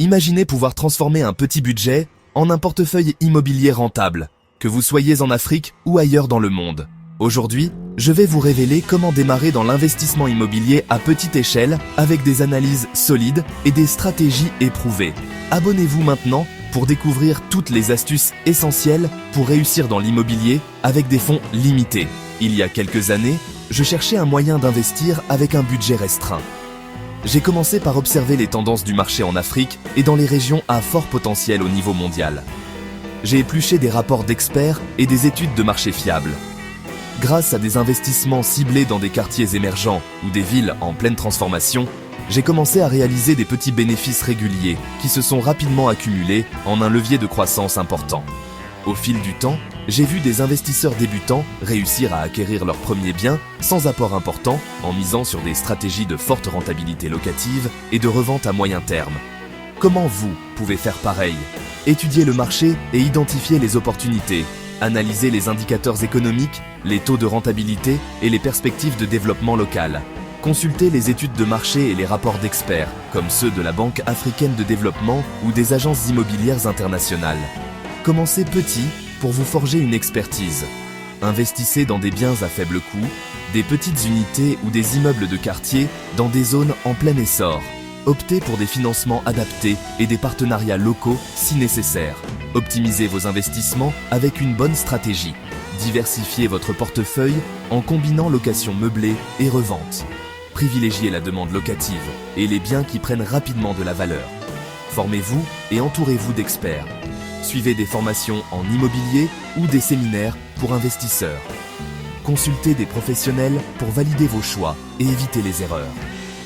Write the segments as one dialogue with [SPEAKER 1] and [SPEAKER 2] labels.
[SPEAKER 1] Imaginez pouvoir transformer un petit budget en un portefeuille immobilier rentable, que vous soyez en Afrique ou ailleurs dans le monde. Aujourd'hui, je vais vous révéler comment démarrer dans l'investissement immobilier à petite échelle avec des analyses solides et des stratégies éprouvées. Abonnez-vous maintenant pour découvrir toutes les astuces essentielles pour réussir dans l'immobilier avec des fonds limités. Il y a quelques années, je cherchais un moyen d'investir avec un budget restreint. J'ai commencé par observer les tendances du marché en Afrique et dans les régions à fort potentiel au niveau mondial. J'ai épluché des rapports d'experts et des études de marché fiables. Grâce à des investissements ciblés dans des quartiers émergents ou des villes en pleine transformation, j'ai commencé à réaliser des petits bénéfices réguliers qui se sont rapidement accumulés en un levier de croissance important. Au fil du temps, j'ai vu des investisseurs débutants réussir à acquérir leurs premiers biens sans apport important en misant sur des stratégies de forte rentabilité locative et de revente à moyen terme. Comment vous pouvez faire pareil? Étudiez le marché et identifiez les opportunités. Analysez les indicateurs économiques, les taux de rentabilité et les perspectives de développement local. Consultez les études de marché et les rapports d'experts, comme ceux de la Banque africaine de développement ou des agences immobilières internationales. Commencez petit pour vous forger une expertise. Investissez dans des biens à faible coût, des petites unités ou des immeubles de quartier dans des zones en plein essor. Optez pour des financements adaptés et des partenariats locaux si nécessaire. Optimisez vos investissements avec une bonne stratégie. Diversifiez votre portefeuille en combinant location meublée et revente. Privilégiez la demande locative et les biens qui prennent rapidement de la valeur. Formez-vous et entourez-vous d'experts. Suivez des formations en immobilier ou des séminaires pour investisseurs. Consultez des professionnels pour valider vos choix et éviter les erreurs.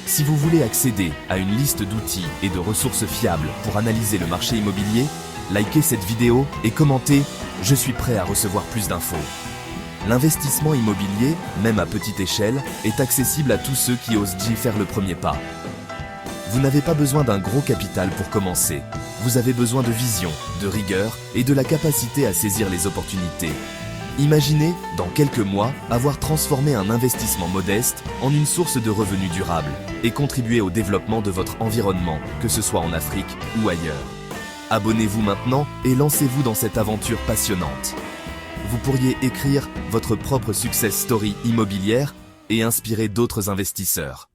[SPEAKER 1] Si vous voulez accéder à une liste d'outils et de ressources fiables pour analyser le marché immobilier, likez cette vidéo et commentez « Je suis prêt à recevoir plus d'infos ». L'investissement immobilier, même à petite échelle, est accessible à tous ceux qui osent faire le premier pas. Vous n'avez pas besoin d'un gros capital pour commencer. Vous avez besoin de vision, de rigueur et de la capacité à saisir les opportunités. Imaginez, dans quelques mois, avoir transformé un investissement modeste en une source de revenus durables et contribuer au développement de votre environnement, que ce soit en Afrique ou ailleurs. Abonnez-vous maintenant et lancez-vous dans cette aventure passionnante. Vous pourriez écrire votre propre success story immobilière et inspirer d'autres investisseurs.